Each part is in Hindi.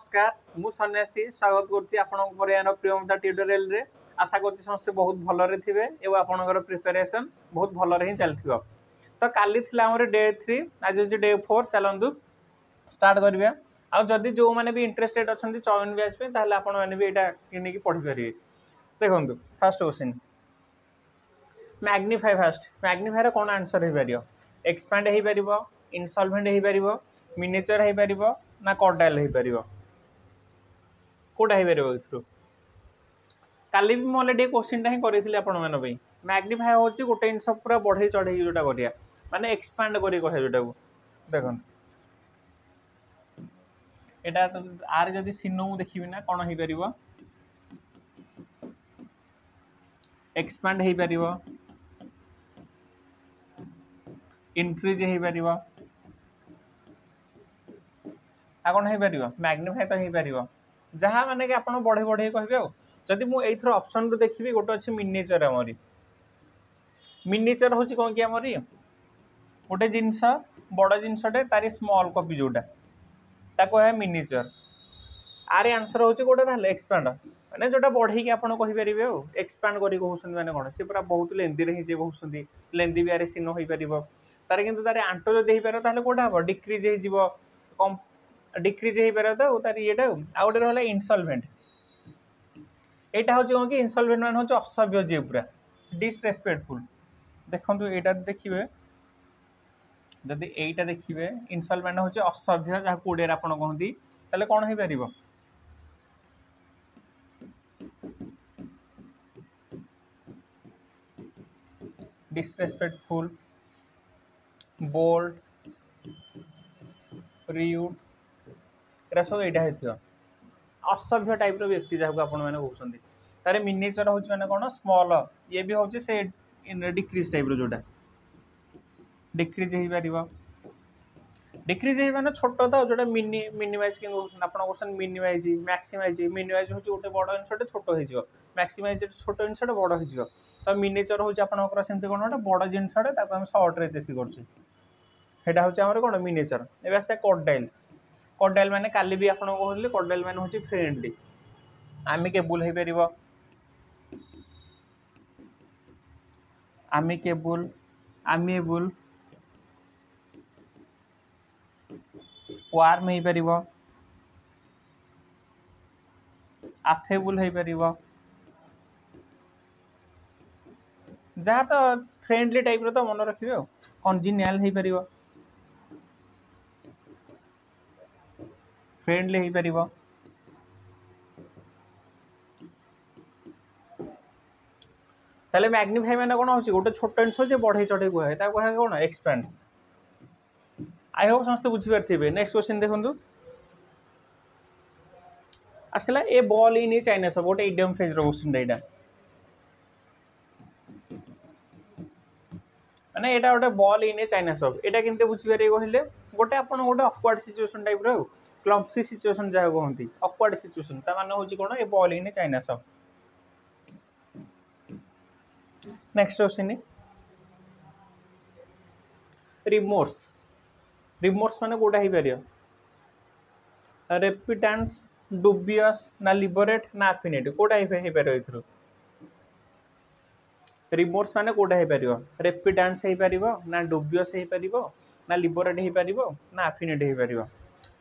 नमस्कार मु सन्यासी स्वागत करुच्ची आपण प्रियमता ट्यूटोरियल रे आशा करछि समस्त बहुत भलरे थिबे एवं आपनकर प्रिपरेशन बहुत भलरे ही चलथिबो। तो काली थिला हमर डे 3 आज होछि डे 4 चलंदु स्टार्ट करबिया। आ जदी जो माने भी इंटरेस्टेड अछंती चयन बैच पे ताहले आपण माने भी एटा किनि की पढि परिबे। देखंतु first question magnify first magnify रे कोन आंसर हे परियो एक्सपैंड हे परिबो इनसॉल्वेंट हे परिबो मिनिएचर हे परिबो ना कॉर्डाइल हे परिबो कोडा हे परिबो इथरो काली भी मोले डे क्वेश्चन टा ही करिथिले आपण मन पई मैग्निफाई होची गोटे इंस पूरा बढ़ई चढ़ई जोटा करिया माने एक्सपैंड करी कहे जोटा को देखन एटा तो आर जदी सिनो मु देखिबी ना कोन हे परिबो एक्सपैंड हे परिबो इंक्रीज हे परिबो आ कोन हे परिबो मैग्निफाई तो हे परिबो जहा माने कि आपण बढ़े बढ़े कहबे आ जदी मु एथर ऑप्शन रो देखिबी गोटे अछि मिनिएचर हमरी मिनिएचर होछि कोन कि हमरी गोटे जिंस बड़ जिंसटे तारी स्मॉल कॉपी जोटा ताको है मिनिएचर आरे आंसर होछि गोटे ताले एक्सपैंड माने जोटा बढ़ई कि आपण कहि परिबे आ एक्सपैंड करी कहउसन माने कोन से पूरा बहुत लेंदी रही जे कहउसंदी लेंदी भी आरे सिनो होई परिबो तारे किंतु तारे आंटो जो देहि पारो ताले कोडा हो डिक्रीज हे जिवो कम डिक्रीज हे पारो तो तारी एटा आ गोटे रहला इनसॉल्वेंट एटा हो जो कि इनसॉल्वेंट मान हो असभ्य जे पूरा डिसरेस्पेक्टफुल देखंतु एटा देखिबे जदि एटा देखिबे इनसॉल्वेंट हो असभ्य जहा कोडे आपण कहंती ताले कोन हे परिबो डिसरेस्पेक्टफुल बोल्ड रियूड एरा सब एटा हेथियो असभ्य टाइप रो व्यक्ति जहा आपण माने कहउसंदी तारे मिनिएचर होच माने कोन स्मॉल ये भी होच से डिक्रीज टाइप रो जोटा डिक्रीज हे परिबो डिक्रीज हे माने छोटो तो जोटा मिनिमाइज कि आपण क्वेश्चन मिनिमाइज मिनिमाइज होच गोटे बड़ इनसटे छोटो हे जिवो मैक्सिमाइज छोटो इनसटे बड़ हे जिवो तो मिनिएचर होच आपनकर सेमते कोन गोटे बड़ जिंसटे ताको हम शॉर्ट रे देसी करछि हेडा होच हमर कोन मिनिएचर एबे से कॉर्डाइल माने काली भी आपण कहले कॉर्डाइल माने होची फ्रेंडली आमिकेबल हे परिबो आमिकेबल आमिएबल वार्म हे परिबो अफेबल हे परिबो जहा तो फ्रेंडली टाइप रो तो मन रखिबे कॉन्जिनियल हे परिबो फ्रेंडली हे परिबो ताले मैग्निफाई माने कोन होची गोटे छोटो इंस जे बढ़ई चढ़ई को है ता को है कोन एक्सपैंड आई होप समस्त बुझी परथिबे नेक्स्ट क्वेश्चन देखंतु असला ए बॉल इन ए चाइना सब गोटे इडियम फ्रेज रो क्वेश्चन एटा माने एटा गोटे बॉल इन ए चाइना सब एटा किनते बुझी पारे कहले गोटे आपण गोटे ऑकवर्ड सिचुएशन टाइप रो क्लम्पसी सिचुएशन जा कहंती ऑकवर्ड सिचुएशन ता माने होची कोन ए बॉल इन ए चाइना सब नेक्स्ट क्वेश्चन रिमोर्स माने कोडा हे परियो रेपिटेंस डुबियस ना लिबरेट ना अफिनिट कोडा हे परियो इथरो रिमोर्स माने कोडा हे परियो रेपिटेंस हे परियो ना डुबियस हे परियो ना लिबरेट हे परियो ना अफिनिट हे परियो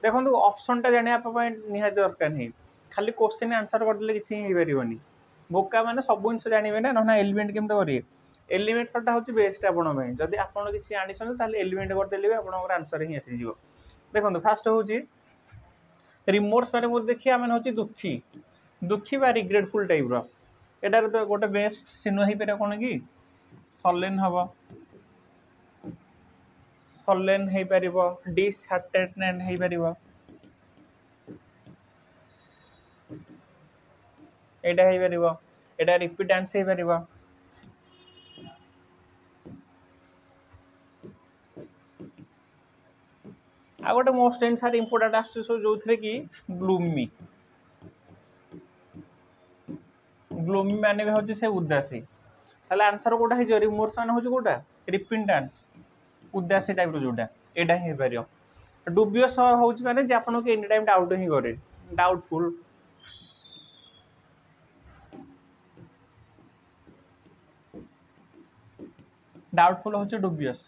देखंतु ऑप्शन टा जाने आप निहाय दरकार नहीं खाली क्वेश्चन आंसर कर देले किछि हे परियोनी बोका माने सब इंस जानिबे ना ना एलिमेंट केमते करिए एलिमेंट टा होची बेस्ट आपण भाई जदी आपण किछि आनिसन ताले एलिमेंट कर देले आपनकर आंसर ही आसी जिवो देखंतु फर्स्ट होची रिमोर्स माने मो देखिया माने होची दुखी बा रिग्रेटफुल टाइप रो एटार तो गोटे बेस्ट सिनो ही पेरे कोन की सलेन हबो सलेन हे परिबो डिसहार्टेनेड हे परिबो एटा हे परिबो एटा रिपीटेंस हे परिबो आ गोटे मोस्ट आंसर इंपोर्टेंट आसु जो थे कि ग्लूमी माने भी होची से उदासी ताले आंसर कोटा हे जो रिमोर्स माने होची कोटा रिपिटेंस उदासी टाइप रो जोटा एटा हे परियो डुबियस होची माने जे आपन के एनी टाइम डाउट ही करे डाउटफुल, डाउटफुल होची डुबियस,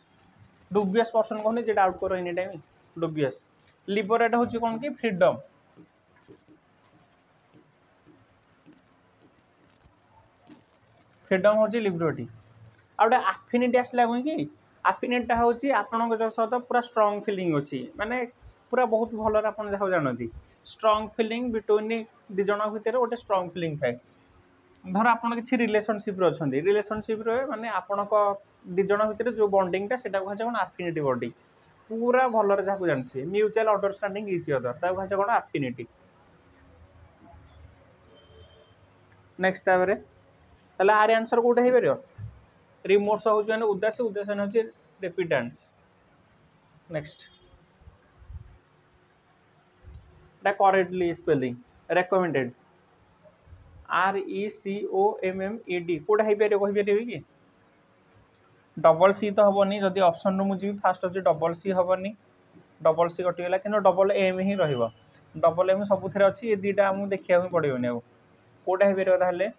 डुबियस पर्सन कहने जे डाउट करो एनी टाइम डुबियस। लिबरेट होची कौन की फ्रीडम, फ्रीडम होची लिबर्टी। आ गोटे आफिनिटी आसला कहीं कि आफिनिटा होची आपनक जो सहित पूरा स्ट्रांग फीलिंग अच्छी माने पूरा बहुत भल आप जानती स्ट्रांग फीलिंग बिटवीन दी जन भितर गोटे स्ट्रांग फीलिंग थाए। धर आप किसी रिलेशनशिप अच्छा रिलेशनशिप माने आपणक दी जन भितर जो बॉन्डिंगटा सेटा कहे कौन आफिनिटी बॉन्डिंग पूरा भलरे जहाँ जानते म्यूचुअल अंडरस्टैंडिंग इच अदर कहे कौन आफिनिटी। नेक्स्ट ताले आर आंसर कोटे हो पार रिमोर्स हूँ मैंने उदासी उदासीन हूँ repentance. Next correctly spelling recommended RECOMMED कोटा हो पार कहीपर कि डबल सी तो हेनी जदि ऑप्शन रु मुझे फास्ट अच्छे डबल सी हेनी डबल सी कटिगला कि डबल एम ही डबल एम सब अच्छी ये दुटा आमको देखा पड़ोनी आउ कोटा हो पार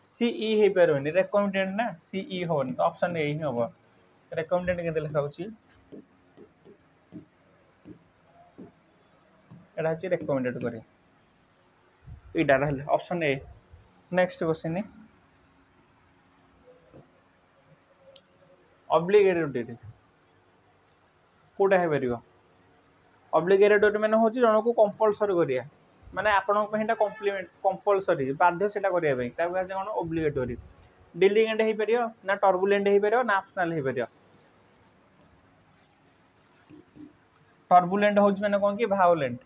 CE हो पार रेकमेंडेड ना CE हेनी तो ऑप्शन ए ही हम रेकमेंडेड के लिखा एटा हूँ रेकमेंडेड करे इटा रहा option A. Next question obligatory कोटा हो पार ऑब्लिगेटरी मैंने हूँ जन को कंपलसरी करिया माने आपण कम्प्लीमेंट कंपलसरी बाध्य से करने कौन ऑब्लिगेटरी। डिलिगेंट हो पार ना टर्बुलेंट हो पार ना ऑप्शनल हो पार। टर्बुलेंट हूँ मैंने कौन कि भायोलेंट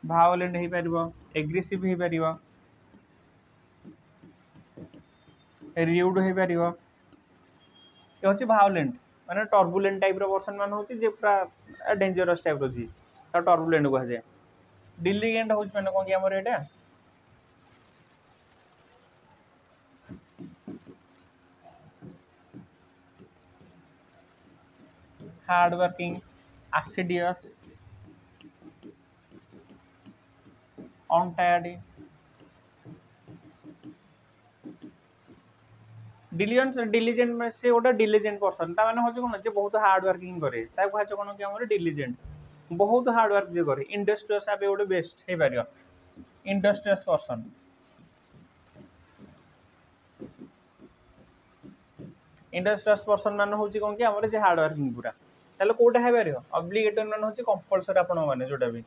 भायोलेंट हो पार एग्रेसिव हो पार रियूड हो पार ये हूँ भायोलेंट माने टर्बुलेंट टाइप पर्सन मान हूँ पूरा डेंजरस टाइप रही टर्बुलेंट कहुए। डिलिगेंट हूँ मैंने कौन कि आमर यहाँ हार्ड वर्किंग आसिडियस अनटायर्ड डिलिजेंट से गोटे डिलिजेंट पर्सन ताने हूँ कौन जे बहुत हार्ड वर्किंग करे कहे कौन कि आम डिलिजेंट बहुत हार्ड वर्क जे करे इंडस्ट्रियस आप गोटे बेस्ट हो पार इंडस्ट्रियस पर्सन। इंडस्ट्रियस पर्सन मान हूँ कौन कि आम हार्ड वर्किंग पूरा ताले कोटा हो पार ऑब्लिगेटरी मान हूँ कंपलसरी आपण मैंने जोटा भी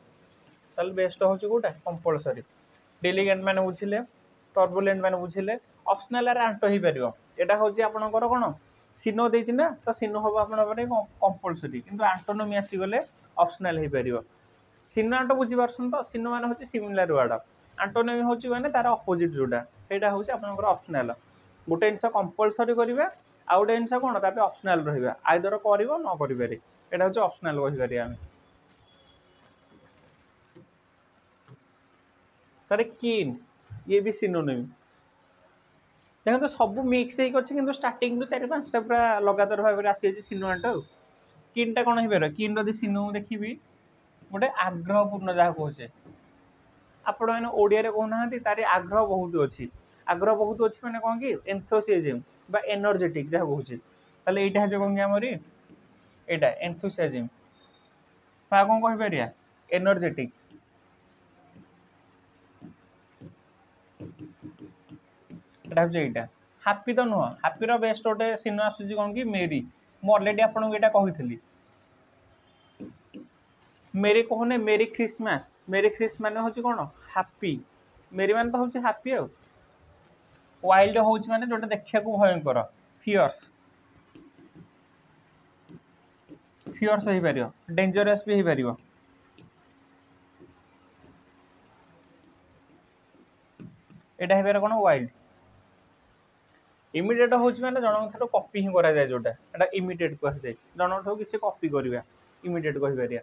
ताले बेस्ट हूँ कोटा कंपलसरी। डिलिगेंट मैंने बुझिले टर्बुलेंट मैंने बुझिले ऑप्शनल आंट हो पार यहाँ हूँ आपंकर कौन सिनो देती ना तो सिनो हम आप कंपलसरी किंतु आंटोनोमी आसीगले ऑप्शनल हो पार। सिनो आंट बुझीपार्सन तो सिनो मान हूँ सिमिलर वर्ड आंटोनोमी हूँ मैंने तार अपोजिट जोटा यहाँ हूँ आपंकर ऑप्शनल गोटे जिन कंपलसरी करेंगे आ गोटे जिन कौन ताप ऑप्शनल रहा आइदर कर न करें यहाँ हूँ ऑप्शनल कहीपर आम। तारे कीन ये भी सिनोनिम देखो तो सब मिक्स हो स्टार्टिंग रू 4-5टा पूरा लगातार भाव में आसी सिनो आंट कीनटा कौन हो पार कीन रही सिनो देखी गोटे आग्रहपूर्ण जहाँ कहे आपण मैंने ओडिया कहना तार आग्रह बहुत अच्छी आग्रह बहुत अच्छी मैंने कौन कि एंथुसियाज्म बा एनर्जेटिक जहाँ कहे ताले यहाँ जो कौन कि आमरी यहाँ एंथुसियाज्म कौन कहीपर एनर्जेटिक यहाँ हापी तो नुह हापीर बेस्ट गोटे सिनो आसूँ कौन कि मेरी मुझे अलरेडी आपको यहाँ कही मेरी कहने मेरी क्रिसमस मान हूँ कौन हापी मेरी मान तो हूँ हापी आ वाइल्ड हूँ मैंने जोटा देखा भयंकर फियर्स फियर्स हो पार डेंजरस भी हो पार यहाँ हो पार कौन वाइल्ड। इमिडिएट हूँ मैंने जन कॉपी ही करा जाए जोटा यहाँ इमिडिएट कहुए जन किसी कॉपी करवा इमिडिएट कहीपर।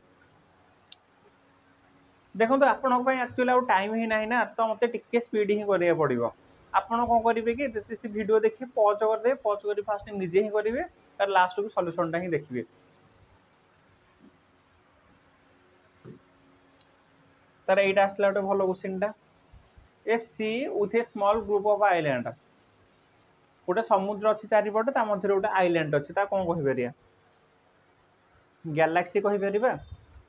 देखो आपण एक्चुअली आउ टाइम ही ना तो मत टे स्पीड ही करा पड़ो आपड़ कौन करेंगे कि जैसे वीडियो देखिए पज करदे पज कर फास्ट निजे ही करेंगे तार लास्ट को सल्यूशनटा ही देखिए। तार एटा आसला गोटे भल क्वेश्चनटा a sea with a small group of island गोटे समुद्र अच्छी चारिपटे ता मझे गोटे आइलैंड अच्छी ता कौन कहि परिया गैलेक्सी कहि परिबा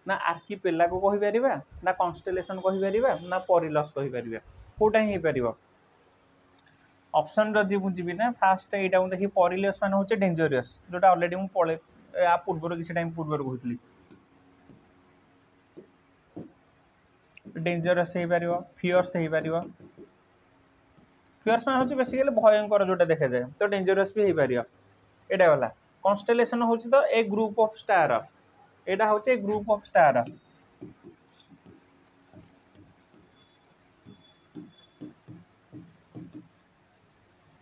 ना आर्किपेलागो कहि परिबा ना कन्स्टेलेशन कहि परिबा ना परिलस कहि परिबा कोटा ही परिबा ऑप्शन जदि बुझिबी ना फास्ट एटा देखि परिलस मान होचे डेंजरस जोटा ऑलरेडी मु पळे आ पूर्वर किसी टाइम पूर्वर कहतली डेंजरस हे पारिबो फियर्स हे पारिबो फियर्स मान होचे बेसिकली भयंकर जोटा देखा जाए तो डेंजरस भी हे पारिबो एटा वाला कन्स्टेलेशन होचे तो ए ग्रुप ऑफ स्टार एटा होचे ग्रुप ऑफ स्टार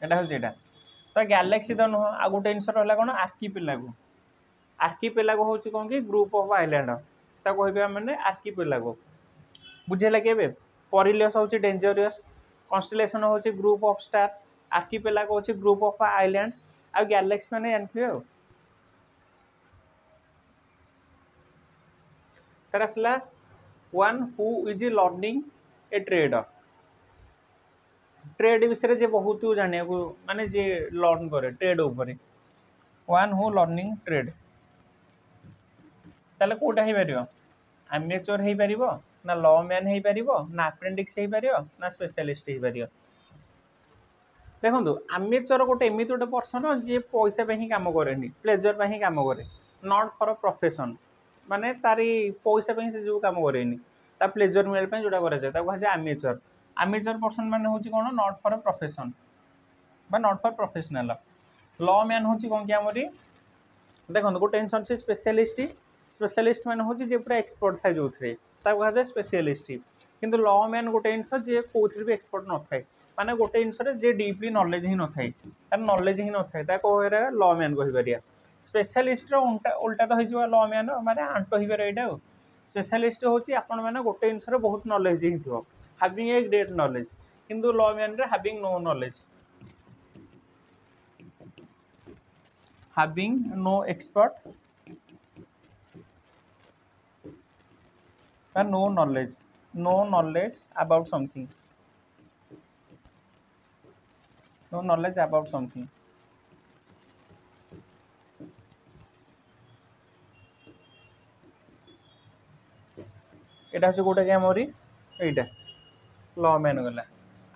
एटा होचे एटा तो गैलेक्सी तो नुह आ गोटे आंसर रहला कोन आर्किपेलागो होची कोन कि ग्रुप ऑफ आइलैंड ता कहबे माने आर्किपेलागो बुझेला केबे परिलस होची डेंजरस कन्स्टेलेशन होची ग्रुप ऑफ स्टार आर्किपेलागो होची ग्रुप ऑफ आइलैंड आ गैलेक्सी माने जानथिबे हो तर असला one who is learning a trade trade विषय जे बहुत जानिया को माने जे लर्न करे ट्रेड ऊपर वन हु लर्निंग ट्रेड ताले कोटा हे परिबो एमेच्योर हे परिबो ना लॉ मैन हे परिबो ना अप्रेंटिस हे परिबो ना स्पेशलिस्ट हे परिबो देखो एमेच्योर गोटे एमिति गोटे पर्सन जे पैसा पे ही काम करेनी प्लेजर पे ही काम करे नॉट फॉर प्रोफेशन माने तारी पैसा पे से जो काम करेनी ता प्लेजर मिल पे जोटा करे जाय ता कह जाय एमेच्योर पर्सन माने होची कोन नॉट फॉर प्रोफेशन बा not for professional law man होची कोन कि हमरी देखो गोटे टेंशन से स्पेशलिस्ट माने होची जे पूरा एक्सपर्ट थाय जोथरे ता कह जाय स्पेशलिस्ट किंतु लॉ मैन गोटे आंसर जे कोथरे भी एक्सपर्ट न थाय माने गोटे आंसर जे डीपली नॉलेज ही न थाय तार नॉलेज ही न थाय ता कहरे लॉ मैन कहि परिया स्पेशलिस्ट रो उल्टा तो होइजवा लॉ मैन माने आंटो हिबे एटा स्पेशलिस्ट होची आपण माने गोटे आंसर बहुत नॉलेज ही थिबो हैविंग ए ग्रेट नॉलेज किंतु लॉ मैन रे having no knowledge having no expert and no knowledge about something no knowledge about something एटा होचे कोटा के हमरी एटा लॉ मैन गला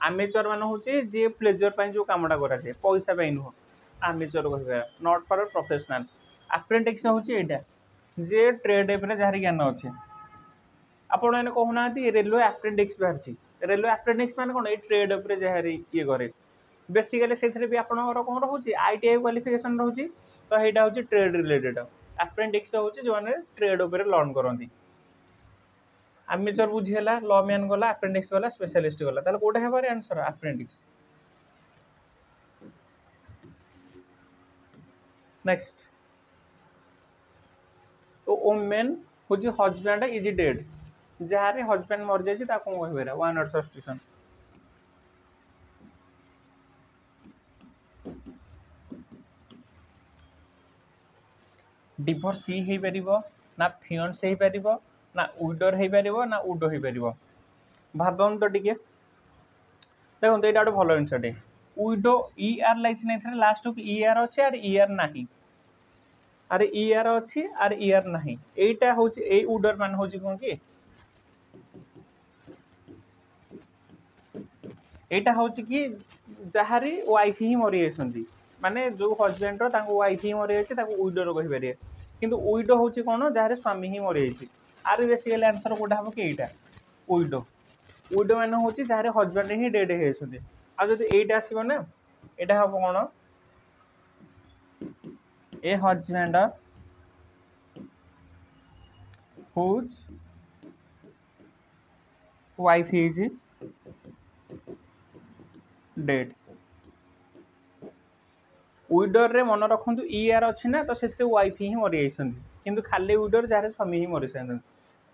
एमेच्योर मान होचे जे प्लेजर पई जो कामडा करा छे पैसा पई नु एमेच्योर कहबे नॉट फॉर प्रोफेशनल अप्रेंटिस होचे एटा जे ट्रेड पे जहार ज्ञान अच्छे आपण मैंने कहूना रेलवे अप्रेंटिक्स बाहरी रेलवे अप्रेंटिक्स मान कौन ट्रेड उपर जहार ये करे बेसिकली से भी आपंकर कौन रोचे आईटीआई क्वालिफिकेशन रोचे तो यहाँ हूँ ट्रेड रिलेटेड अप्रेंटिक्स हूँ जो मैंने ट्रेड उपर लर्न करती एमेच्योर बुझीगला लॉ मैन गला अप्रेंटिक्स गला स्पेशलिस्ट गला ताले कोटा हेबार आंसर अप्रेंटिक्स नेक्स्ट तो वुमेन हूँ हजबैंड इज डेड जहाँ हजबैंड मर जाए कौन कह वन वर्ड सब्स्टिट्यूशन डिवोर्सी हो पार ना फियंस हो पार ना विडोर हो पार ना उडो हो पार भावन तो टे देखो ये गोटे भल जिनसटे विडो इ आर लगी नहीं लास्ट को इ आर अच्छे आर इ आर ना अरे इ आर अच्छी आर इ आर ना यहीटा हूँ उडर मान हूँ कौन कि यहाँ हूँ कि जहार वाइफ ही मरी जाती माने जो हजबैंड वाइफ ही मरी जाए विडोर कहीपर किंतु विडो हूँ कौन जहाँ स्वामी ही मरी जाए आर बेसिकली आंसर कौटा हम कि यहाँ विडो मान हूँ जहाँ हजबैंड ही डेड होती आदि यहीटा आसो ना यहाँ हम कौन a husband whose wife is dead widower रे मन रखु इ आर अच्छी ना तो से वाइफ ही मरी जाती किंतु खाली विडोर जहाँ स्वामी ही मरी जाती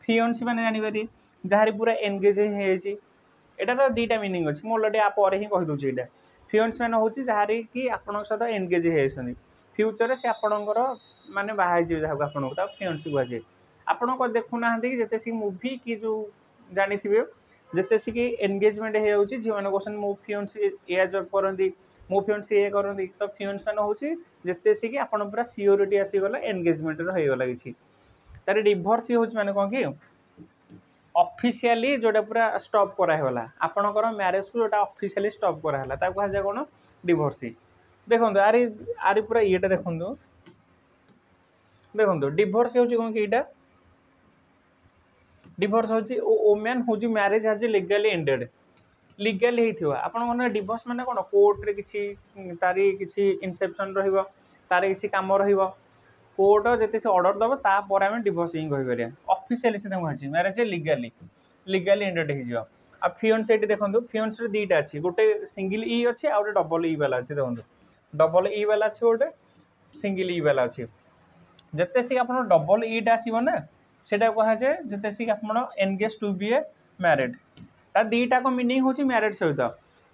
फियंसी मैंने जानीपर जहाँ पूरा एनगेज यहाँ तो दीटा मीनिंग अच्छी मोर आप ही कहीदे यहाँ फियंस मैंने हूँ जहाँ कि आपण सहित एनगेज होती फ्यूचर से आपणकर माने बाहर जहाँ आपको फियंसी कहुए आपण देखुना कि जिते सी मूवी कि जो जानी थे जिते सी एंगेजमेंट हो झी मैंने क्वेश्चन मो फियोन्सी या जॉब करती मो फियोन्सी ये करती तो फियोन्स मान हूँ जिते सी आप पूरा सियोरिटी आसीगला एंगेजमेंट होगा किसी तार डिभोर्स हूँ मैंने कौन कि ऑफिशियली जोटा पूरा स्टॉप कराला आपणकर मैरेज को जोटा ऑफिशियली स्टॉप कराला कहुए कौन डिभोर्सी देखो आरी पूरा ये देखो देखो डिभोर्स हूँ कौन कि यहाँ डिभोर्स हूँ वोमेन हूँ मैरेज आज लीगली एंडेड लीगली होता आपन डिभोर्स माने कौन कोर्ट रे किसी तारी किसी इनसेप्शन रहिबो तारी किसी काम रहिबो कोर्ट जिते से ऑर्डर दब तापर आम डिभोर्स ही कहीपर ऑफिशियली से कही मैरेज लीगली लीगली एंडेड हो आ फियोन्स ये देखो फियोन्स दीटा अच्छी गोटे सिंगल ई अच्छी आ गए डबल ई वाला अच्छे देखो डबल ई वाला अच्छे गोटे सिंगल ई वाला अच्छे जिते सी आप डबल ईटा आसो ना से कहुए जिते सी आप engage to be a married ता दीटा को मीनिंग हूँ मैरिड सहित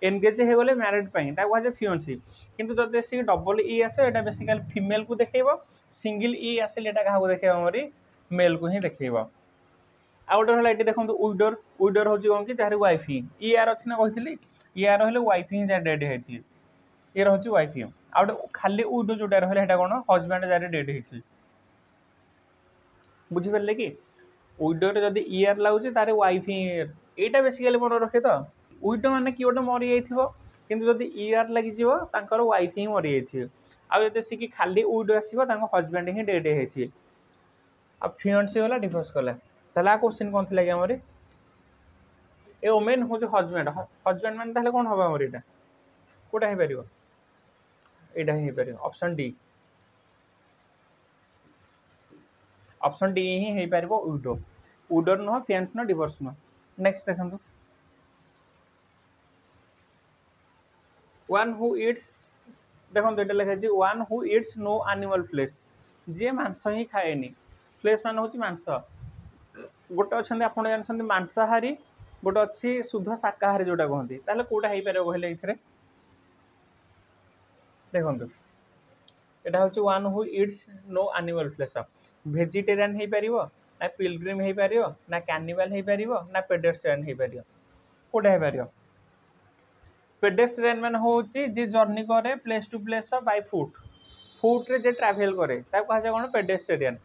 एनगेज हो गले मैरिड कहुए फियोन्सी किंतु जब सी डबल ई आसे यहाँ बेसिकली फीमेल को देखेब सिंगल ई आसिले क्या देखेब आमरी मेल को ही देखेब आ गए है ये देखो उइडर उइडर हूँ कौन कि जार वाइफ ही यार अच्छी ना कही यार हेल्ले वाइफ ही जार डेड होती ये रोचे वाइफ ही आ गए खाली उइडो जोटा रहा कौन हजबैंड जार डेड होती बुझिपारे कि उइडोर जदि ईयर लगुच तार वाइफ ही यहाँ बेसिकली मन रखे तो उइडो मैंने किए गोटे मरी जाइए किंतु जदि ईयर लगी वाइफ ही मरी जाइए आदि सी खाली उइडो आसो हजबैंड ही डेड होती आ फियोन्सी गला डिभोर्स कला आ क्वेश्चन कौन थी आमर ए वोमेन हूँ हजबैंड हजबैंड मान कौन हम आमर यहाँ कौटा हो पार यहाँ ही पार ऑप्शन डी ऑप्शन डी ही हो पार उइडो उइडोर नुह फियांस नुह डिवोर्स नुह नेक्स्ट देखो वन हु इट्स देखो ये लिखाई one who eats no animal flesh जी मांस ही खाएनी फ्लेश मान हूँ मांस गोटे अच्छा आप जानते मांसाहारी गोटे अच्छी शुद्ध शाकाहारी जोटा कहती ताले कौटा हो पार कहले ये देखो यहाँ हूँ one who eats no animal flesh vegetarian हो पार ना पिलग्रिम हो पार ना कैनिबाल हो पार ना पेडेस्ट्रियन हो पार कौटा हो पार पेडेस्ट्रियन मान हूँ जी जर्नी करे place to place by foot foot रे जे ट्रावेल करे कहुए कौन पेडेस्ट्रियन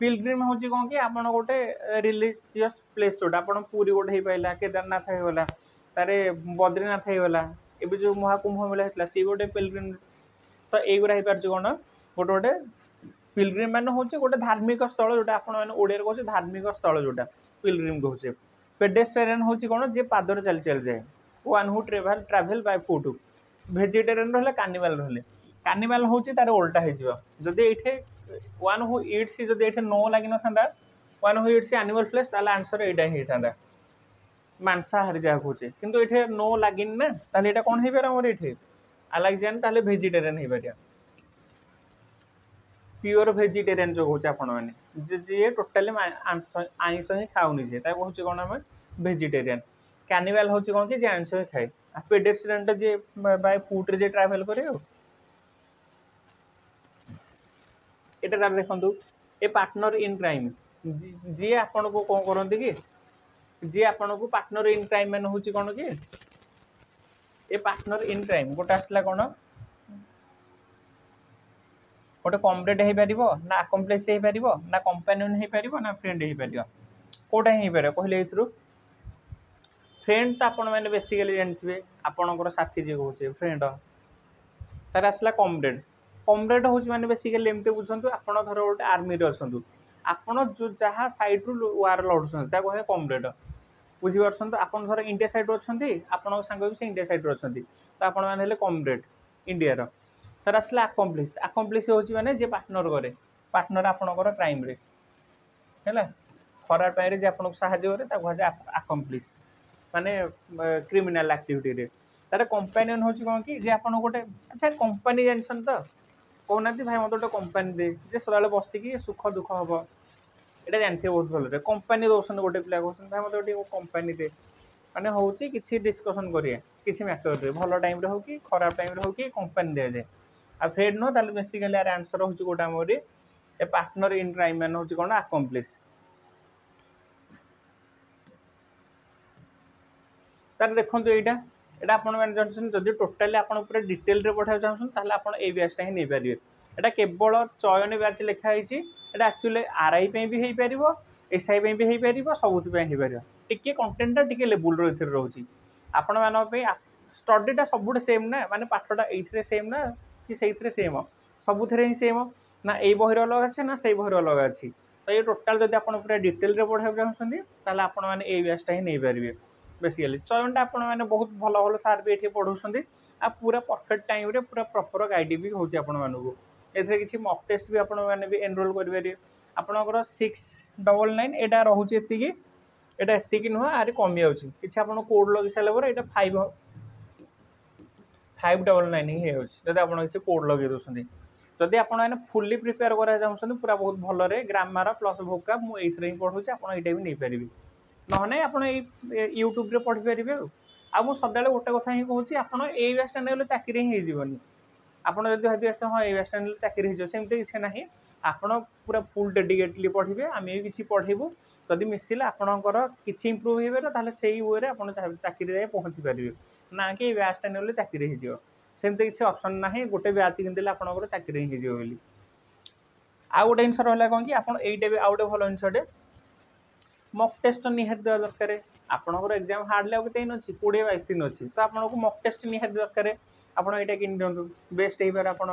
पिलग्रिम हूँ कौन कि आप गोटे रिलीजियस प्लेस जोटा आप पूरी गोटे हो पाला केदारनाथ होगला तारे बद्रीनाथ होगला ए जो महाकुंभ मेला होता सी गोटे पिलग्रिम तो युरा हो पार कौन गोटे गोटे पिलग्रिम मान हूँ गोटे धार्मिक स्थल जोटा आपड़े कहे धार्मिक स्थल जोटा पिलग्रिम कहे पेडेस्ट्रियन हूँ कौन जी पादर चली चली जाए one who travel by foot vegetarian रहा कानिबाल रहा कानिबाल हूँ तार उल्टा होदी ये वन हु इट्स जब ये नो लगी ना one who eats animal flesh answer यहाँ ही होता मांसाहारी जहाँ कहे कितु ये नो लगे ना यहाँ कौन हो पार आमर ये लग जाए भेजिटेरियन हो पार प्योर भेजिटेरियन जो कहे आपण जी टोटाली आइंस ही खाऊनी जे कहूँ कौन आम भेजिटेरियन कैनिबाल हूँ कौन कि जी आइंस ही खाए पेडेस्ट्रियन तो जी बाय फुट रे ट्रावेल करे यहाँ देखो ए पार्टनर इन क्राइम जी आपण को कौन करती कि जी आपण को पार्टनर इन क्राइम मान हूँ कौन कि ए पार्टनर इन क्राइम गोटे आसला कौन गोटे कॉमरेड हो पार ना अकम्प्लिस हो पार ना कंपेनियन हो पार ना फ्रेंड हो पार कौटा हो पार कहले फ्रेंड तो आपण मैंने बेसिकली जानते आपणकर साथी जी कहे फ्रेंड तार आसला कॉमरेड कॉमरेड हूँ मैंने बेसिकली एमती बुझुँ आप धर गोटे आर्मी अच्छा आपड़ जो जहाँ सैड रु वार लड़ुंट कहे कॉमरेड बुझीपार आप धर इंडिया सैड अच्छा आपण सांग भी से इंडिया सैड अच्छा तो आपण मैंने कॉमरेड इंडियार तार आसला अकम्प्लिस अकम्प्लिस हूँ मैंने जी पार्टनर करे पार्टनर आपणकर क्राइम रे है खराब टाइम जी आपको साहाଯ୍य करे कहुए अकम्प्लिस माने क्रिमिनाल एक्टिविटी रे तार कंपेनियन हूँ कौन कि जे आप गोटे अच्छा कंपानी जानसन तो कहना भाई मत गोटे कंपानी दे जे सदा बसिकी सुख दुख हम यहाँ जानते बहुत भल कंपानी दौरान गोटे पिला कहते भाई मत गोटे कंपानी दे मैंने हूँ कि डिस्कसन करिए किसी मैटर भल टाइम हो कि खराब टाइम हो कि कंपानी दि जाए आ फ्रेंड नुह ताल बेसिकली यार आंसर हूँ गोटे आमर ए पार्टनर इन क्राइम मान हूँ कौन अकम्प्लिस तार देखो यहाँ एटा आपण मैंने जानते जदि टोटाली आपण पूरा डिटेल रे पढ़ा चाहते आप ये बैचटा ही नहीं पारे। एटा केवल चयन बैच लिखाई एटा एक्चुअली आरआई भी हो पार एसआई भी हो पार सबुपाई हो पार टी कंटेंटा टी लेवल रोचे आपण मानी स्टडीटा सब सेम ना माने पाठटा ये सेम ना कि से सेम सबुथे ही सेम ना ये बहिर अलग अच्छे ना से बहिर अलग अच्छी तो ये टोटाल जब आप पूरा डिटेल रे पढ़ा चाहते आपण मैंने ये बैचटा ही नहीं पारे। बेसिकली चयनटा आपण मैंने बहुत भल भल सार भी ये पढ़ाऊँ आ पूरा परफेक्ट टाइम रे पूरा प्रॉपर गाइड भी होची आपण मानू एथरे किछि मॉक टेस्ट भी आपण मैंने भी एनरोल कर पारे आपणकर 699 एटा रहउची एतिकी एटा एतिकी नुह आरे कमी जाउची किछि आपण कोड लगे साले पर एटा 599 ही होउची जदि आपण किछि कोड लगे दोसंदी जदि आपण मैंने फुल्ली प्रिपेयर करा चाहछन पूरा बहुत भल रे ग्रामर प्लस वोकाब मु एथरे ही पढुची आपण एटा भी नै परिबी नहने आपण यूट्यूब रे पढ़ी पारे आ मु सदाले गोटे कथा ही कहूँ आपड़ ये बैचटा नहीं चाकरी ही होनी आपड़ जब भावी आस हाँ ये बैचटा नहीं चाकरी होमती किसी ना आपड़ पूरा फुल डेडिकेटली पढ़े आम भी किसी पढ़ेबू जदि मिसिले आपणकर किसी इम्प्रूव हो पारे से वे आप चाकरी जाए पहुँची पारे ना कि बैचटा नहीं चाकरी होमती किसी ऑप्शन ना गोटे बैच किनदे आपंकर चाकरी ही बोली आ गोटे जिन रहा कौन कि आप ये आउ गोटे भल जिनटे मॉक टेस्ट निहाती देवा दरकार आपंकर एग्जाम हार्डली आगे दिन अच्छी 20-22 दिन अच्छी तो आपको मॉक टेस्ट निहाती दरकार आप ये किन दिखाँ बेस्ट हो पारे आपण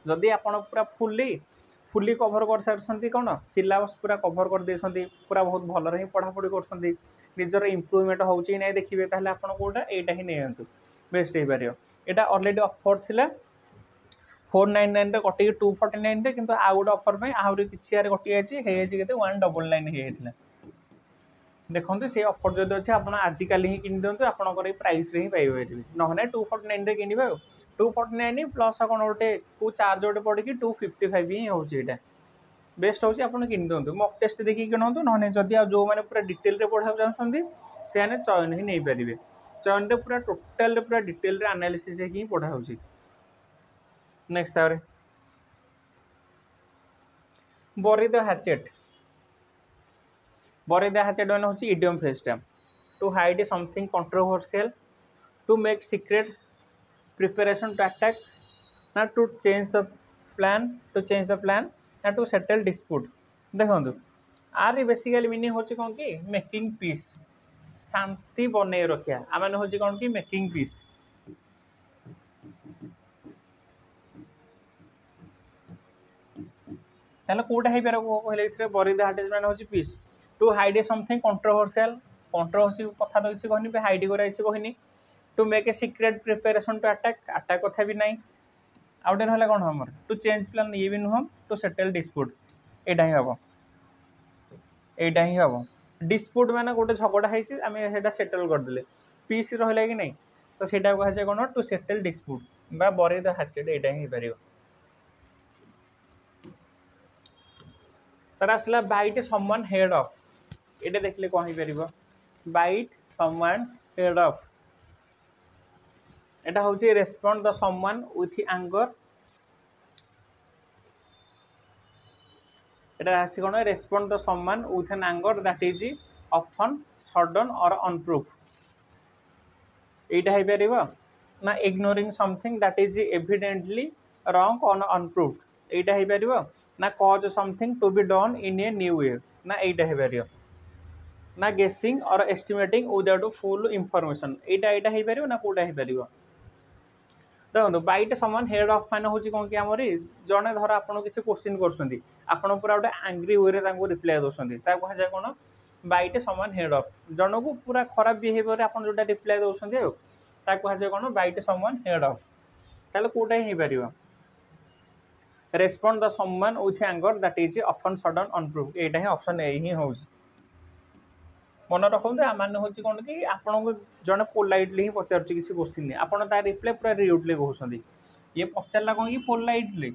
जदि आप पूरा फुल्ली कभर कर सारी कौन सिलेबस पूरा कभर कर देते पूरा बहुत भल ही पढ़ापढ़ी कर निजर इम्प्रूवमेंट होची ना देखिए ताहले आपण कोटा एटा ही नहीं बेस्ट हो पारे यहाँ अलरेडी ऑफर थिला 499 रे कटी 249 रे किंतु आ गोटे ऑफर में आहरी किछि यार कटी आछि हे जे केते 199 हे हेतला देखो से ऑफर जदि अच्छे आप आजिकल ही किन दिखाँ आपंकर प्राइस रे ही पाइबे नहने 249 रे किनिबे 249 प्लस कौन गोटे को चार्ज गोटे पड़ी 255 ही होता बेस्ट होची आप किन दिखाँ मॉक टेस्ट देखिए किणतु नहने जदि जो मैंने पूरा डिटेल रे पढ़ा चाहते से चयन ही नहीं पारे चयन रे पूरा टोटाल पूरा डिटेल रे एनालिसिस ही पढ़ा होची। नेक्स्ट तारे बरी द हैचेट मैंने हूँ इडियम फ्रेजटा to hide something controversial to make secret preparation to attack ना टू चेंज द प्लान ना टू सेटल डिस्प्यूट देखो आर बेसिकली मीनिंग होची कौन कि मेकिंग पीस शांति बने रखिया आम हूँ कौन कि मेकिंग पीस ताले कोटा है पारे कहले बरी द हार्टेज मैंने हूँ पीस टू हाइड समथिंग कंट्रोवर्सी कथा तो किसी कहनी हाइड कर कहनी to make a secret preparation to attack कथा भी नाई आउटे रहा कौन हम टू चेंज प्लान ये भी नुह टू सेटल डिस्प्यूट यहाँ ही हम डिस्प्यूट मैंने गोटे झगड़ा होती आम से सेटल करदे पीस रहा कि नहीं तो सीटा कहुए कौन टू सेटल डिस्प्यूट बा बरी द हैचेट यहाँ ही पार तार आसला बाइट समवन हेड ऑफ ये देखले कौन हो बाइट समवन्स हेड ऑफ एटा हूँ respond the someone with anger एटा आसी कौन respond the someone with an anger that is often sudden और अनप्रूफ यहाँ हो पार ना ignoring something that is evidently wrong on unproved यहाँ हो पार ना cause something to be done in a new way ना यहाँ हो पार ना गेसिंग और एस्टिमेटिंग विदाउट फुल इनफॉरमेशन यहाँ हो पार ना कौटा हो पार देखो बाइट समान हेड ऑफ मैंने हूँ कौन कि आमरी जड़े धर आप किसी क्वेश्चन कर पूरा गोटे आंग्री वे रिप्लाई दौरान कहुए कौन बाइट समान हेड ऑफ जन को पूरा खराब बिहेवियर आप जो रिप्लाई दौरान कहुए कौन बाइट समान हेड ऑफ ताले कौटा ही हो पार respond the someone with anger that is often sudden unprovoked यहाँ ही ऑप्शन ए ही हो मन रखु मैंने हूँ कौन कि आपको जड़े पोलाइटली ही पचार किसी क्वेश्चन आप रिप्लाई पूरा रियूडली कहते ये पचारा कौन कि पोलाइटली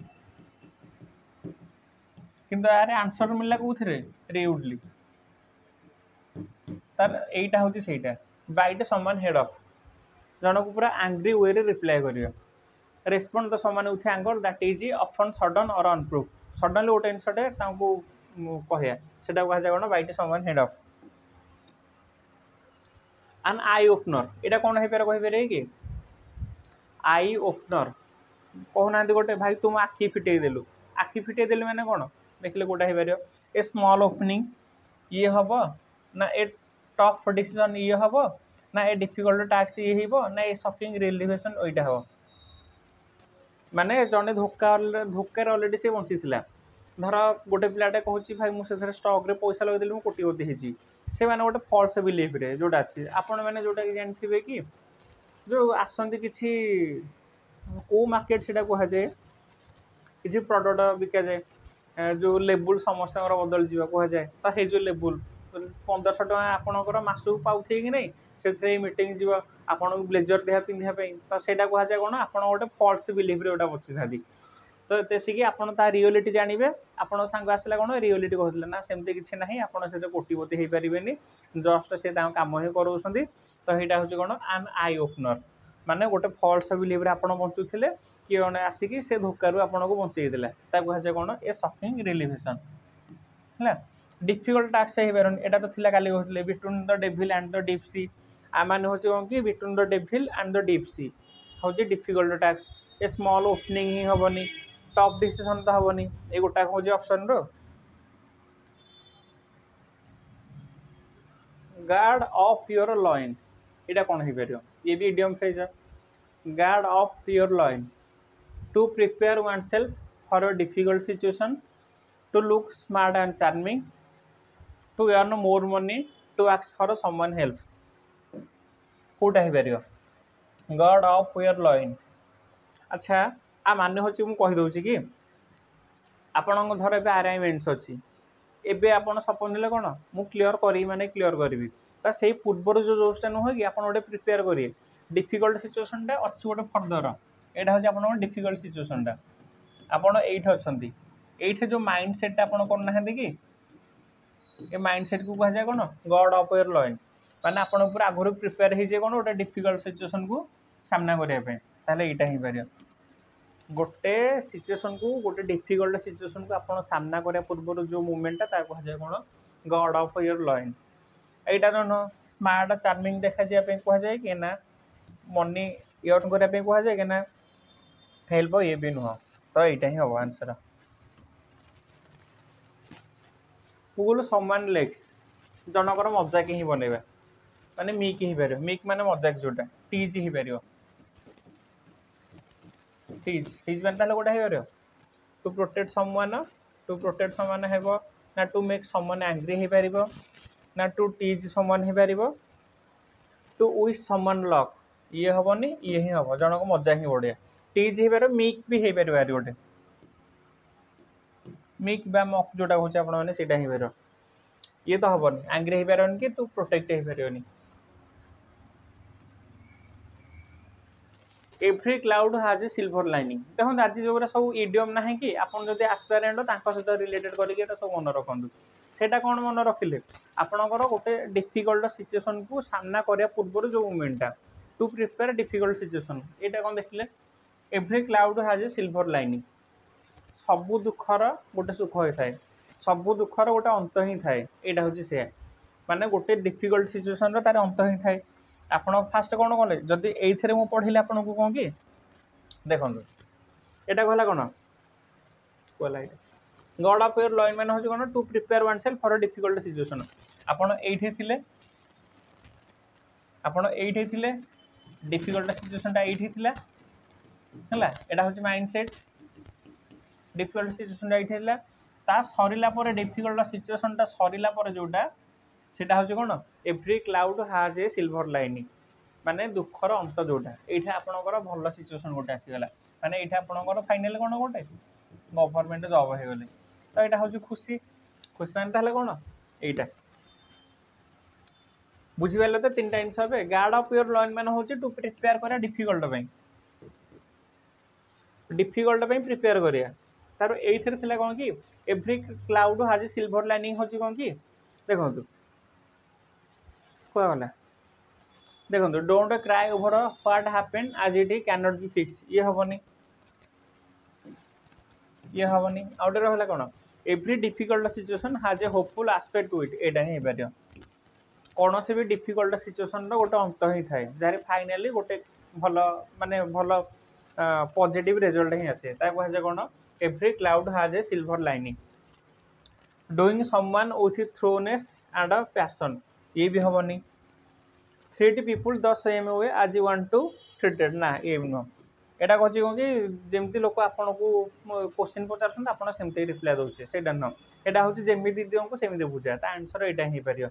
किंतु यार आंसर मिलला कौन रियूडली तार यहीटा हूँ सहीटा बाइट समान हेड ऑफ जन को पूरा आंग्री वे रिप्लाई कर रेस्पॉन्ड द समान with anger that is often sudden और अनप्रूफ सडनली गोटे जिनटे कहया से कहुए कौन बाइट समान head of an eye opener एटा कौन है कहि पारे कि आई ओपनर कहना गोटे भाई तुम आखि फिटे देलु आखि फिटे देलु माने कौन देखले गोटा है पारे ए स्मॉल ओपनिंग ये हम ना ए टफ डिसीजन ये हम ना ए डिफिकल्ट टास्क ये हो ना ए शॉकिंग रिलीवेशन ओइटा हो माने जने धोकार ऑलरेडी से बंची थिला धर गोटे पिलाटे कहूँ भाई मुझे स्टक रे पैसा लगे मुझे कोटिपति होती से मैंने गोटे फल्स बिलीफ रे जोटा अच्छी आपण मैंने जोटा जानते कि जो आसती किसी को मार्केट से कहुए किसी प्रडक्ट बिका जाए जो लेबुल समस्त बदल जा कहुए तो ये जो लेबुल 1500 टका आपणकर मासक पाथे कि नहीं से मीटिंग जीव आपन ब्लेजर देहा पिंधापी तो ସେଇଟା कहुए कौन आप गोटे फल्स बिलीफ रे गोटा बची था तो तेसिकी आपन ता रियलिटी जानिबे आपन सांग आसला कोन रियलिटी कहथिले ना सेमते किछि नाही आपन से कोटिपति हे परिबेनी जस्ट से ता काम हे करूछंदी तो हेटा होची कोन एन आई ओपनर माने गोटे फॉल्स बिलीव रे आपन बंचुथिले कि ओने आसीकी से धोकारु आपन को बंचेई देला ता कहजे कोन ए शॉकिंग रिलीवेशन हला डिफिकल्ट टास्क हे परन एटा तो थिला काली कहथिले between the devil and the deep sea आ माने होची कोन कि between the devil and the deep sea होची difficult task a small opening ही हबनी टॉप डिसीजन तो हेनी ये गोटा हूँ ऑप्शन रो गार्ड ऑफ योर लॉइन यहाँ कौन हो पार ये भी idiom phrase guard of your loin to prepare oneself for a difficult situation to look smart and charming to earn more money to ask for someone help कौटा हो पार गार्ड ऑफ योर लॉइन अच्छा आ माने होची मु कहि दउची कि आपन धर ए अरेंजमेंट्स अच्छी एबे आपन सपन ले कोन मु क्लियर करी माने क्लियर करबी त सेही पूर्वर जो जोस्टा न हो कि आपन ओडे प्रिपेयर करिए डिफिकल्ट सिचुएशन टा अच्छी गोटे फर्दर एटा होची आपन डिफिकल्ट सिचुएशन टा आपन एठ अछंती एठ जो माइंड सेट आपन करना है कि ए माइंड सेट को कह जाय कोन गॉड ऑफ योर लॉइन माने आपन पूरा आगुर प्रिपेयर हे जे कोन ओडे डिफिकल्ट सिचुएशन को सामना करिया पे ताले एटा ही पारियो गोटे सिचुएशन को गोटे डिफिकल्ट सिचुएशन को आपन सामना करिया पूर्व जो मूवमेंट ता कह कोन गॉड ऑफ योर लॉइन एटा न स्मार्ट चार्मिंग देखा जाय पे कह जाय कि ना मनी अर्न करिया पे कह जाय कि ना हेल्प ये भी नुह तो एटा ही हो आंसर पुल समान लेग्स जनकर मजाक ही बनैबा माने मिक ही पार मिक माने मजाक जोटा टीज ही पार टीज माने ताले गोटा हे पार टू प्रोटेक्ट समवन हेबो ना टू मेक समवन एंग्री हे पारिबो ना टू टीज समवन हे पारिबो टू विश समवन लक ये हबनी ये ही हबो जनक मजा ही बढ़िया टीज हे पार मिक भी हे पार गोटे मिक बा मक जोटा होचे आपण माने सेटा ही पार ये तो हबनी एंग्री हे पारन कि तू protect hey पारियोनी every cloud has a silver lining देखो आज जो सब इडियम ना कि आपन जदि एस्पायरेंट सहित रिलेटेड करके सब मन रखु सेटा कौन मन रखिले आपणकर गोटे डिफिकल्ट सिचुएशन को सामना करिया पूर्व जो मूवमेंटा टू प्रिपेयर डिफिकल्ट सिचुएशन एटा कौन देखिले every cloud has a silver lining सबु दुखर गोटे सुख होता है सबु दुखर गोटे अंत ही थाए यहाँ हूँ से माने गोटे डिफिकल्ट सिचुएशन तार अंत ही थाए आपण फास्ट कौन कले जदि ये मुझे पढ़े आपन को कौन कि देखो यहाँ कहला कौन कहला गॉड ऑफ योर लॉइन मैंने हूँ कौन to prepare oneself for a difficult situation आपन ये डिफिकल्ट सिचुएशन ये हूँ माइंड सेट डिफिकल्ट सिचुएशन ये ता सरिला पर डिफिकल्ट सिचुएशन ता सरिला पर जोटा सेटा हूँ कौन every cloud has a silver lining माने दुखर अंत जोटा ये आपणकर भल सिचुएशन गोटे आसीगला माने ये आपणकर फाइनाल कौन गोटे गवर्नमेंट जॉब हो गले। तो यहाँ हूँ खुशी खुशी मानते कौन यहाँ। बुझीपारे तो तीन टाइम सब गार्ड ऑफ योर लॉइन मान हूँ टू प्रिपेयर करा डिफिकल्ट प्रिपेयर करा तार ये कौन कि every cloud has silver lining हूँ कौन कि देखो कहला देखो don't cry over what happened as it can not be fix ये हेनी आउटे रहा कौन every difficult situation has a hopeful aspect to it एटा ही पार कौन से भी डिफिकल्ट सिचुएशन गोटे अंत ही थाए जहाँ फाइनाली गोटे भल माने भल पॉजिटिव रिजल्ट ही आसे कहुए कौन every cloud has a silver lining doing someone with थ्रोनेस एंड अ पैशन ये भी हेनी treat people the same way as you want to treated ना ये भी नुह एटा कहूँ कौन कि जमी लोक आपन को क्वेश्चन पचार आप सेमती रिप्लाई दौचे से नुह यहाँ हूँ जमी दियो सेमती बुझा ता आंसर यहाँ ही पार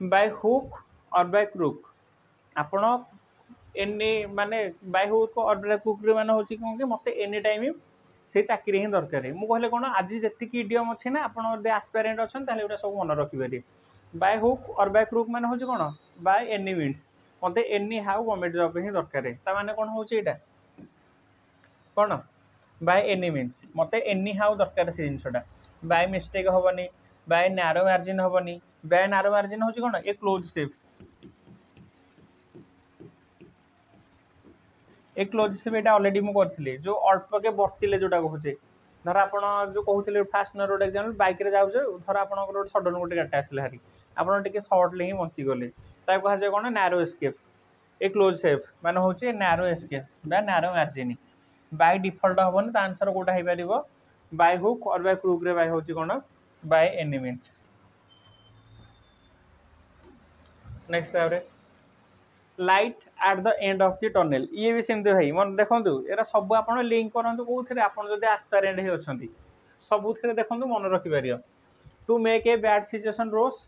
bye hook or by crook आपण एनी माने bye hook or by crook माने होची कौन कि मते एनी टाइम से चाकरी ही दरकार है। कहले कौन आज जी इडियम अच्छे ना आप आस्पायरेंट अच्छा ताले सब मन रखिपारे bye hook or by crook माने होची कौन बाय एनी मीन्स मते एनी हाउ गवर्नमेंट जॉब ही दरकार है ता माने कौन होची एटा कौन बाय एनी मीन्स मते एनी हाउ दरकार से जिनसटा बाय मिस्टेक हेनी बाय नारो मार्जिन हेनी बाय नारो मार्जिन होची कौन ए क्लोज शेप एक क्लोज शेप एटा ऑलरेडी मु करथिले जो अल्प के बर्तिले जोटा कहूचे धर आपण जो कहूले फास्ट न रोड एग्जांपल बाइक रे जाउछे धर आपण रोड सडन गोटे गाटा आसले हारी आपण टिके शॉर्टली ही बंची गले ता कहा जाय कोन narrow escape a close shave माने होचे नैरो एस्केप बा नैरो मार्जिन बाय डिफॉल्ट होबन ता आंसर कोटा हे परिबो by hook or by crook रे बाय होची कोन बाय एनी मीन्स नेक्स्ट तारे light at the end of the tunnel ये भी सेमती भाई मन देखो एरा सब आप लिंक करूँ कौन आप आस्पायरेंट ही अच्छा सबू देखो मन रखिपार to make a bad situation worse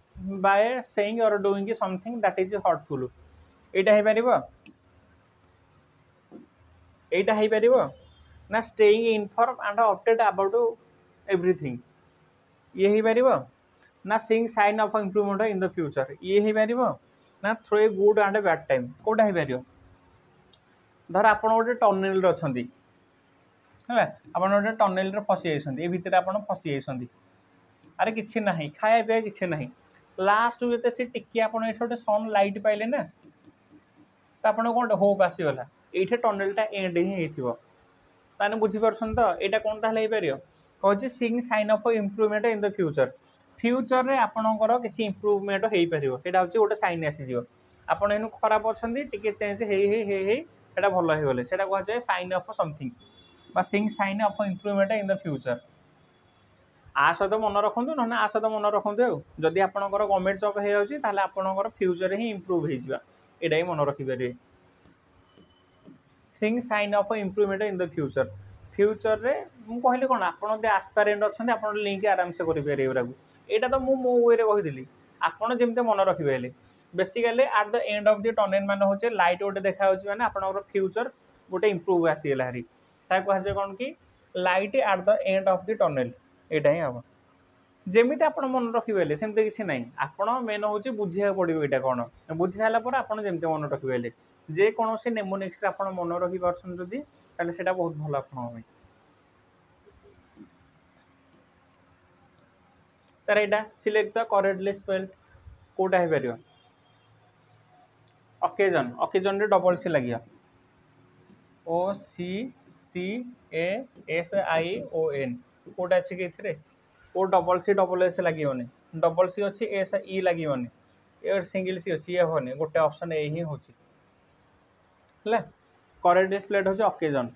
by saying or doing something that is hurtful एटा हो पार एटा हो पार ना staying inform and update about everything ये हो पार ना seeing sign of improvement in the future ये हो पार ना through a good and a bad time कौटा हो पार धर आप गोटे टनेल अच्छा है आप गोटे टनेल फसी जाइए भितर आप फसी जाइए अरे किसी ना खाया पीया किसी ना लास्ट जो सी टिके आप गोटे सन लाइट पाइले ना तो आप कौन होप आसीगला ये टनेलटा एंड ही होने बुझीपार तो यहाँ कौन ताल कहूँ seeing sign of improvement in the future future रे आपणकर किसी इम्प्रूवमेंट हो पार यहाँ हूँ गोटे साइन आसीज आपड़ इन खराब अच्छा टी चेंज होटा भल हो गले कहुए साइन ऑफ समथिंग बा seeing sign of improvement in the future आ सहित मन रखु ना आ सहित मन रखु जदि आपणकर गवर्नमेंट जॉब हो जाए आपणकर फ्यूचर ही इम्प्रूव होगा ही मन रखिपारे seeing sign of improvement in the future future रे मु कहली कौन आप आस्पायरेंट अच्छा आप लिंक आराम से करेंगे यहाँ तो मो वे कही आपड़ जमी मन रखिपारे basically at the end of the tunnel मान हो लाइट गोटे देखा मैंने आप फ्यूचर गोटे इम्प्रूव आसीगला हारी कहुए कौन कि light at the end of the tunnel यहाँ ही हम जमी आप मन रखिपारे सेमती किसी ना आप मेन हूँ बुझा पड़ो यहाँ कौन बुझी सारापर आप जमी मन रखिपारे जेकोसी नेमोनिक्स आप मन रखिपार्टी बहुत भल आप तार यहाँ सिलेक्ट द करेक्टली स्पेल्ड कौटा हो पार ऑकेजन ऑकेजन रे डबल सी लगे ओ सी सी A S I O N कौटा अच्छे कि ओ डबल एस लगे डबल सी अच्छी एस ई लगे ए सिंगल सी अच्छी ये हेनी गोटे ऑप्शन ए ही हूँ करेक्ट स्पेल्ड हूँ occasion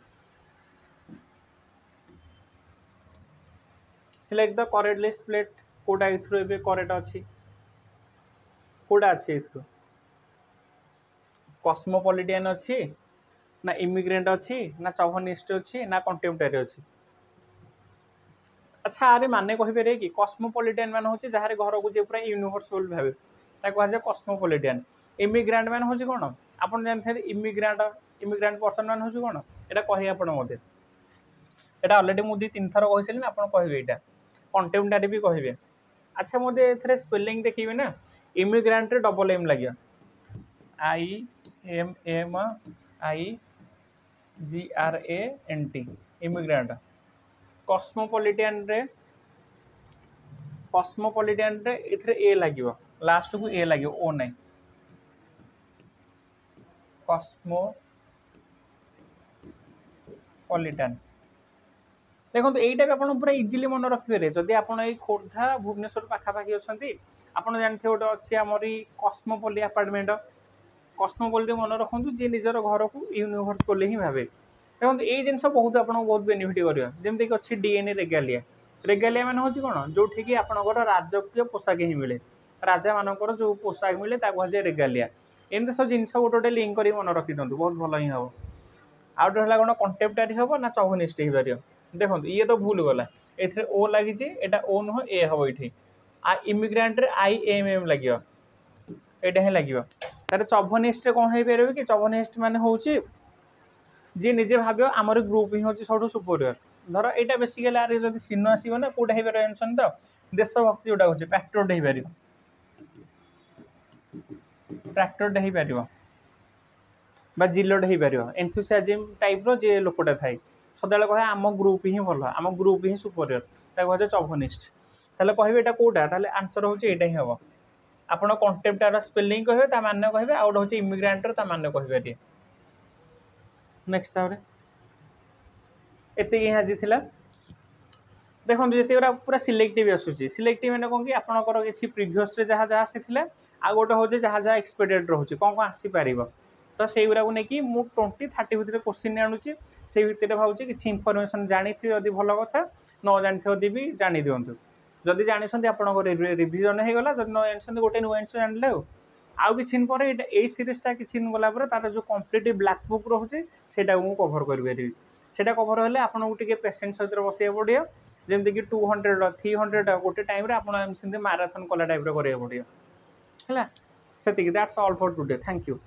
select the correctly spelled कौटा ए करेक्ट अच्छी कौटा अच्छी कस्मोपॉलिटियन अच्छी ना इमिग्रेंट अच्छी ना चौहनिस्ट अच्छी ना कंटेम्परेरी अच्छी अच्छा अरे माने कहीपर कि कस्मोपॉलिटियन मान हूँ जहाँ घर को पूरा यूनिवर्सल भाव कहुए कस्मोपॉलिटियन इमिग्रेंट मान हूँ कौन आप जानते इमिग्रेंट इमिग्रेंट पर्सन मान हूँ कौन यहाँ कहे आप मत यहाँ अलरेडी मुझे 3 थर कही आप कहे यहाँ कंटेम्परेरी भी कहे अच्छा मुझे ए स्पेलिंग देखिए ना इमिग्रेंट रे डबल एम लगे IMMIGRANT इमिग्रेंट कस्मोपॉलिटियन रे ए लगे लास्ट को ए लगे ओ नहीं कस्मोपॉलिटन देखो यहीटा भी आप पूरा इजिली मन रखिपारे जदि आप खोर्धा भुवनेश्वर पाखापाखि अच्छा आप जानते गोटे अच्छी आमरी कस्मोपोली आपार्टमेंट कस्मोपोली मन रखु जी निजर घर को यूनिवर्स बोली ही भावे देखो ये जिन बहुत आपको बहुत बेनिफिट कर जमीक अच्छी डीएनए रेगालिया रेगालिया मान हूँ कौन जो आपंकर राजकीय पोशाक ही मिले राजा मानकर जो पोशाक मिले कहुए रेगालिया एमती सब जिन गोटे गोटे लिंक कर मन रखी दिखाँ बहुत भल ही हम आउ गोटे है कौन कंटेम्परारी हम ना चौभनिष्ठ हो पार देखो ये तो भूल गला ए ओ लगी ओ नुह ए हम ये इमिग्रांट IMM लगे यहाँ ही लगे तार चौभनिष्ठ कौन हो पारे कि चौभनिष्ठ मान हूँ जी निजे भाव आमर ग्रुप ही हूँ सब सुपरियर धर यहाँ बेसिकली आर जब सीन आसो ना कौटा हो पार जानते तो देशभक्ति जोटा हो पैट्रोट हो पार पैट्रोट हो पार जिलोट हो पार एंथुसियाज्म टाइप रे लोकटा थाए सदा कहे आम ग्रुप ही भल आम ग्रुप ही सुपरियर कहे चौभनिष्ठ ताले कहे यहाँ कौटा आंसर हूँ यहाँ ही हम आप कंटेम्पटार स्पेलिंग कहे मान कहे आउ गोटे हूँ इमिग्रांटर मान कहीपर नेक्स्ट एति आज देखो जिते पूरा सिलेक्टिव आसूसी सिलेक्टिव मैंने कौन कि आपंकर किसी प्रिवियस जहाँ जहाँ आसी आ गोटे हूँ जहाँ जहाँ एक्सपेक्टेड रोचे कौन कौन आसीपर तो से गुरा नहीं मुझे 20-30 भितर क्वेश्चन आणुची से भितर भावुँ किसी इनफर्मेशन जानी थी भल कथा न जानी भी जानी दिंतु जदि जानते आप रिविजन हो गला जब न जानते गोटे नुआ जिन जानले आउ किसी दिन पर यही सीरीजटा किसी दिन गलापर तार जो कम्प्लीट ब्लैक बुक रोचे से कभर करी से कभर हेल्ले आपको टे पेसेंट सहित बसैया पड़ो जमीक 200-300 गोटे टाइम आप मैराथन कला टाइप करा पड़ो है से that's all for today thank you.